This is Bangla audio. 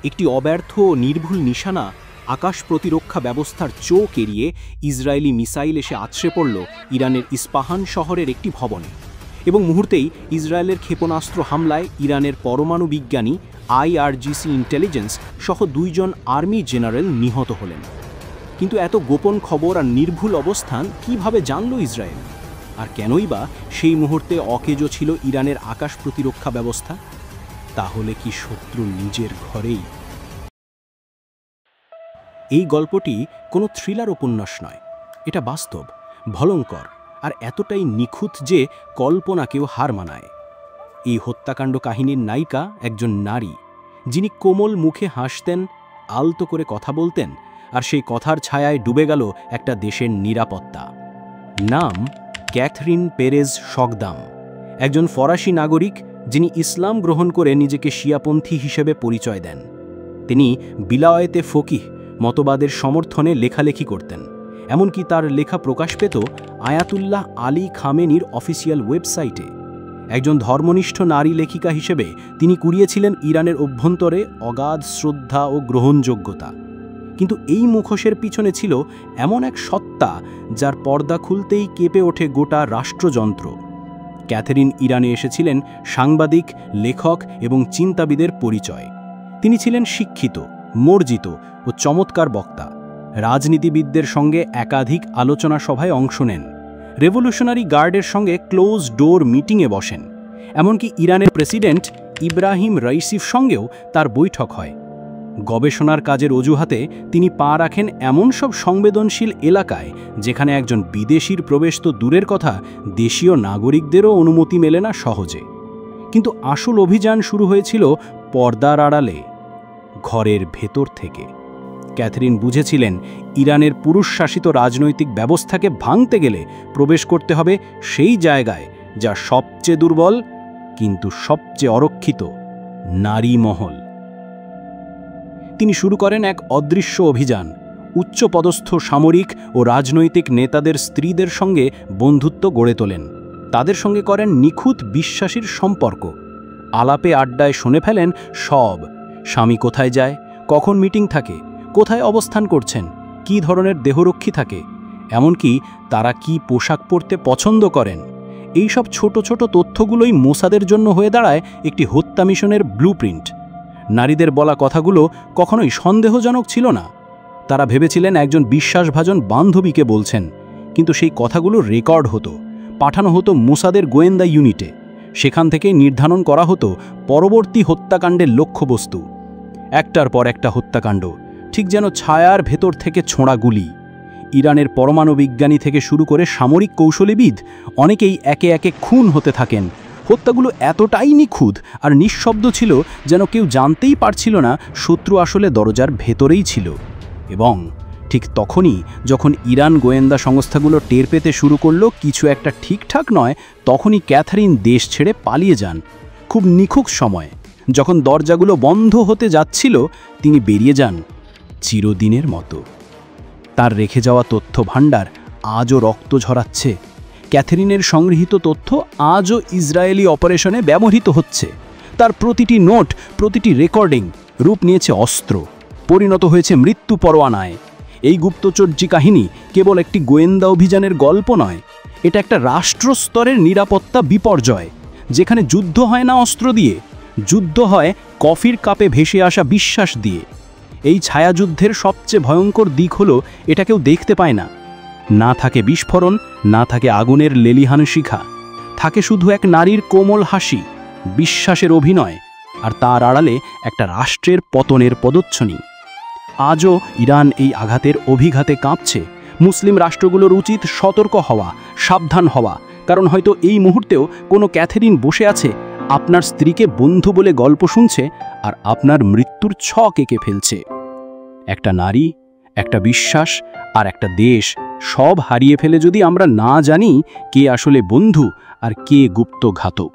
একটি অব্যর্থ নির্ভুল নিশানা আকাশ প্রতিরক্ষা ব্যবস্থার চোখ এড়িয়ে ইসরায়েলি মিসাইল এসে আছড়ে পড়ল ইরানের ইস্পাহান শহরের একটি ভবনে, এবং মুহূর্তেই ইসরায়েলের ক্ষেপণাস্ত্র হামলায় ইরানের পরমাণু বিজ্ঞানী IRGC ইন্টেলিজেন্স সহ 2 জন আর্মি জেনারেল নিহত হলেন। কিন্তু এত গোপন খবর আর নির্ভুল অবস্থান কিভাবে জানল ইসরায়েল? আর কেনই বা সেই মুহূর্তে অকেজো ছিল ইরানের আকাশ প্রতিরক্ষা ব্যবস্থা? তাহলে কি শত্রু নিজের ঘরেই? এই গল্পটি কোনো থ্রিলার উপন্যাস নয়, এটা বাস্তব, ভয়ঙ্কর আর এতটাই নিখুঁত যে কল্পনাকেও হার মানায়। এই হত্যাকাণ্ড কাহিনীর নায়িকা একজন নারী, যিনি কোমল মুখে হাসতেন, আলতো করে কথা বলতেন, আর সেই কথার ছায়ায় ডুবে গেল একটা দেশের নিরাপত্তা। নাম ক্যাথরিন পেরেজ শকদাম, একজন ফরাসি নাগরিক যিনি ইসলাম গ্রহণ করে নিজেকে শিয়াপন্থী হিসেবে পরিচয় দেন। তিনি বিলায়েতে ফকিহ মতবাদের সমর্থনে লেখালেখি করতেন, এমনকি তার লেখা প্রকাশ পেত আয়াতুল্লাহ আলী খামেনির অফিসিয়াল ওয়েবসাইটে। একজন ধর্মনিষ্ঠ নারী লেখিকা হিসেবে তিনি কুড়িয়েছিলেন ইরানের অভ্যন্তরে অগাধ শ্রদ্ধা ও গ্রহণযোগ্যতা। কিন্তু এই মুখোশের পিছনে ছিল এমন এক সত্তা যার পর্দা খুলতেই কেঁপে ওঠে গোটা রাষ্ট্রযন্ত্র। ক্যাথরিন ইরানে এসেছিলেন সাংবাদিক, লেখক এবং চিন্তাবিদের পরিচয়। তিনি ছিলেন শিক্ষিত, মর্জিত ও চমৎকার বক্তা। রাজনীতিবিদদের সঙ্গে একাধিক আলোচনা সভায় অংশ নেন, রেভলিউশনারি গার্ডের সঙ্গে ক্লোজ ডোর মিটিংয়ে বসেন। এমনকি ইরানের প্রেসিডেন্ট ইব্রাহিম রাইসির সঙ্গেও তার বৈঠক হয়। গবেষণার কাজের অজুহাতে তিনি পা রাখেন এমন সব সংবেদনশীল এলাকায় যেখানে একজন বিদেশির প্রবেশ তো দূরের কথা, দেশীয় নাগরিকদেরও অনুমতি মেলে না সহজে। কিন্তু আসল অভিযান শুরু হয়েছিল পর্দার আড়ালে, ঘরের ভেতর থেকে। ক্যাথরিন বুঝেছিলেন ইরানের পুরুষ শাসিত রাজনৈতিক ব্যবস্থাকে ভাঙতে গেলে প্রবেশ করতে হবে সেই জায়গায় যা সবচেয়ে দুর্বল কিন্তু সবচেয়ে অরক্ষিত, নারী মহল। তিনি শুরু করেন এক অদৃশ্য অভিযান। উচ্চপদস্থ সামরিক ও রাজনৈতিক নেতাদের স্ত্রীদের সঙ্গে বন্ধুত্ব গড়ে তোলেন, তাদের সঙ্গে করেন নিখুঁত বিশ্বাসীর সম্পর্ক। আলাপে আড্ডায় শুনে ফেলেন সব, স্বামী কোথায় যায়, কখন মিটিং থাকে, কোথায় অবস্থান করছেন, কী ধরনের দেহরক্ষী থাকে, এমনকি তারা কি পোশাক পরতে পছন্দ করেন। এই সব ছোট ছোট তথ্যগুলোই মোসাদের জন্য হয়ে দাঁড়ায় একটি হত্যা মিশনের ব্লুপ্রিন্ট। নারীদের বলা কথাগুলো কখনোই সন্দেহজনক ছিল না। তারা ভেবেছিলেন একজন বিশ্বাসভাজন বান্ধবীকে বলছেন, কিন্তু সেই কথাগুলো রেকর্ড হতো, পাঠানো হতো মোসাদের গোয়েন্দা ইউনিটে। সেখান থেকে নির্ধারণ করা হতো পরবর্তী হত্যাকাণ্ডের লক্ষ্যবস্তু। একটার পর একটা হত্যাকাণ্ড, ঠিক যেন ছায়ার ভেতর থেকে ছোঁড়া গুলি। ইরানের পরমাণু বিজ্ঞানী থেকে শুরু করে সামরিক কৌশলবিদ অনেকেই একে একে খুন হতে থাকেন। হত্যাগুলো এতটাই নিখুঁত আর নিঃশব্দ ছিল যেন কেউ জানতেই পারছিল না শত্রু আসলে দরজার ভেতরেই ছিল। এবং ঠিক তখনই যখন ইরান গোয়েন্দা সংস্থাগুলো টের পেতে শুরু করলো কিছু একটা ঠিকঠাক নয়, তখনই ক্যাথরিন দেশ ছেড়ে পালিয়ে যান। খুব নিখুঁত সময়, যখন দরজাগুলো বন্ধ হতে যাচ্ছিল, তিনি বেরিয়ে যান চিরদিনের মতো। তার রেখে যাওয়া তথ্য ভাণ্ডার আজও রক্ত ঝরাচ্ছে। ক্যাথরিনের সংগৃহীত তথ্য আজও ইসরায়েলি অপারেশনে ব্যবহৃত হচ্ছে। তার প্রতিটি নোট, প্রতিটি রেকর্ডিং রূপ নিয়েছে অস্ত্র, পরিণত হয়েছে মৃত্যু পরোয়ানায়। এই গুপ্তচর্যী কাহিনী কেবল একটি গোয়েন্দা অভিযানের গল্প নয়, এটা একটা রাষ্ট্রস্তরের নিরাপত্তা বিপর্যয়, যেখানে যুদ্ধ হয় না অস্ত্র দিয়ে, যুদ্ধ হয় কফির কাপে ভেসে আসা বিশ্বাস দিয়ে। এই ছায়াযুদ্ধের সবচেয়ে ভয়ঙ্কর দিক হলো এটা কেউ দেখতে পায় না। না থাকে বিস্ফোরণ, না থাকে আগুনের লেলিহান শিখা, থাকে শুধু এক নারীর কোমল হাসি, বিশ্বাসের অভিনয়, আর তার আড়ালে একটা রাষ্ট্রের পতনের পদচ্ছনি। আজও ইরান এই আঘাতের অভিঘাতে কাঁপছে। মুসলিম রাষ্ট্রগুলোর উচিত সতর্ক হওয়া, সাবধান হওয়া, কারণ হয়তো এই মুহূর্তেও কোনো ক্যাথরিন বসে আছে, আপনার স্ত্রীকে বন্ধু বলে গল্প শুনছে আর আপনার মৃত্যুর ছক এঁকে ফেলছে। একটা নারী, একটা বিশ্বাস আর একটা দেশ সব হারিয়ে ফেলে যদি আমরা না জানি কে আসলে বন্ধু আর কে গুপ্ত ঘাতক।